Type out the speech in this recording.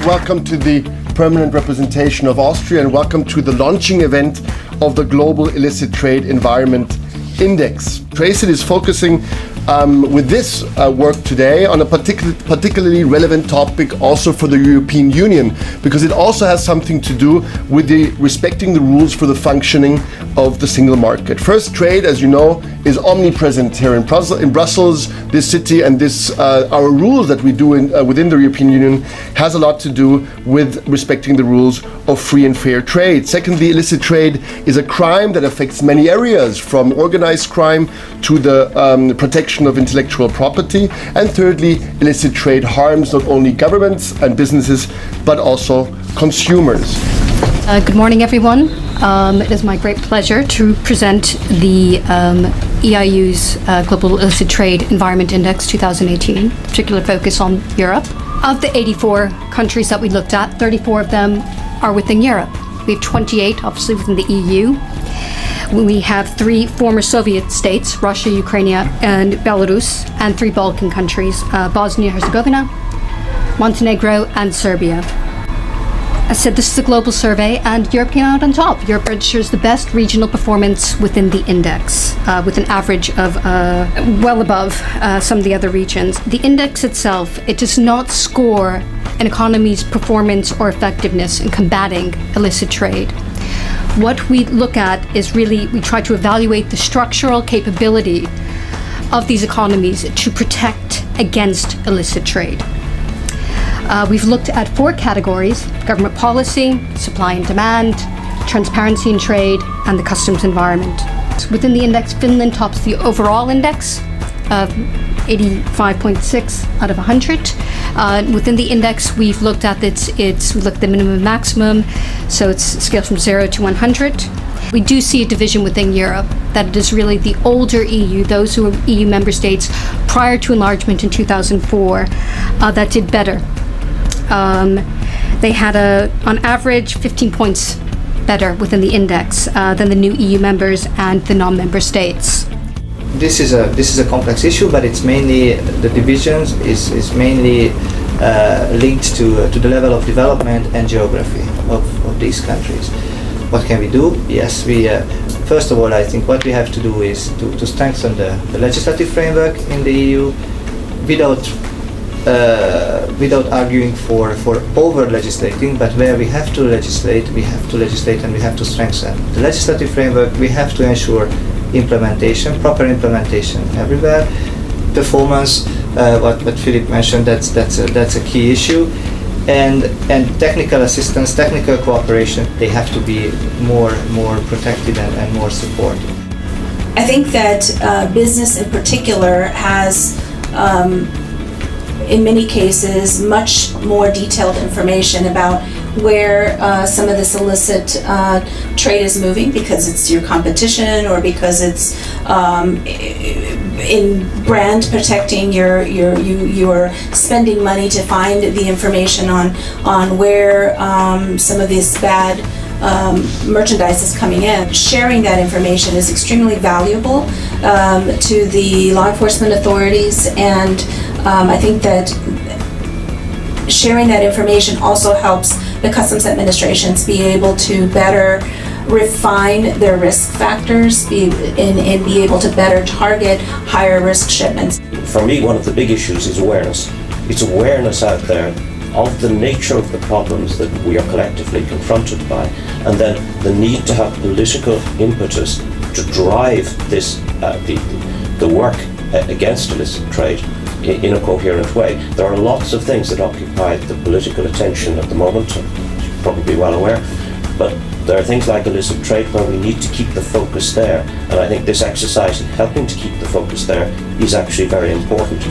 Welcome to the permanent representation of Austria, and welcome to the launching event of the Global Illicit Trade Environment Index. Illicit is focusing with this work today on a particularly relevant topic also for the European Union, because it also has something to do with respecting the rules for the functioning of the single market. First, trade, as you know, is omnipresent here in Brussels, this city, and our rules that we do within the European Union has a lot to do with respecting the rules of free and fair trade. Secondly, illicit trade is a crime that affects many areas, from organized crime to the protection of intellectual property. And thirdly, illicit trade harms not only governments and businesses, but also consumers. Good morning, everyone. It is my great pleasure to present the EIU's Global Illicit Trade Environment Index 2018, particular focus on Europe. Of the 84 countries that we looked at, 34 of them are within Europe. We have 28, obviously, within the EU. We have 3 former Soviet states, Russia, Ukraine, and Belarus, and 3 Balkan countries, Bosnia-Herzegovina, Montenegro, and Serbia. As I said, this is a global survey, and Europe came out on top. Europe registers the best regional performance within the index, with an average of well above some of the other regions. The index itself, it does not score an economy's performance or effectiveness in combating illicit trade. What we look at is really, we try to evaluate the structural capability of these economies to protect against illicit trade. We've looked at 4 categories: government policy, supply and demand, transparency in trade, and the customs environment. Within the index, Finland tops the overall index of 85.6 out of 100. Within the index, we've looked at we looked at the minimum and maximum, so it's scaled from 0 to 100. We do see a division within Europe, that it is really the older EU, those who were EU member states prior to enlargement in 2004, that did better. They had on average 15 points better within the index than the new EU members and the non-member states. This is a complex issue, but it's mainly the divisions is mainly linked to the level of development and geography of these countries. What can we do? Yes, we first of all, I think what we have to do is to strengthen the legislative framework in the EU without arguing for over-legislating, but where we have to legislate and we have to strengthen the legislative framework. We have to ensure proper implementation everywhere. Performance, what Philip mentioned, that's a key issue. And technical assistance, technical cooperation, they have to be more protected and more supported. I think that business in particular has in many cases much more detailed information about where some of this illicit trade is moving, because it's your competition or because it's in brand protecting. You're spending money to find the information on where some of this bad merchandise is coming in. Sharing that information is extremely valuable to the law enforcement authorities, and I think that sharing that information also helps the customs administrations be able to better refine their risk factors and be able to better target higher risk shipments. For me, one of the big issues is awareness. It's awareness out there of the nature of the problems that we are collectively confronted by, and then the need to have political impetus to drive this the work against illicit trade in a coherent way. There are lots of things that occupy the political attention at the moment, you're probably well aware, but there are things like illicit trade where we need to keep the focus there, and I think this exercise in helping to keep the focus there is actually very important.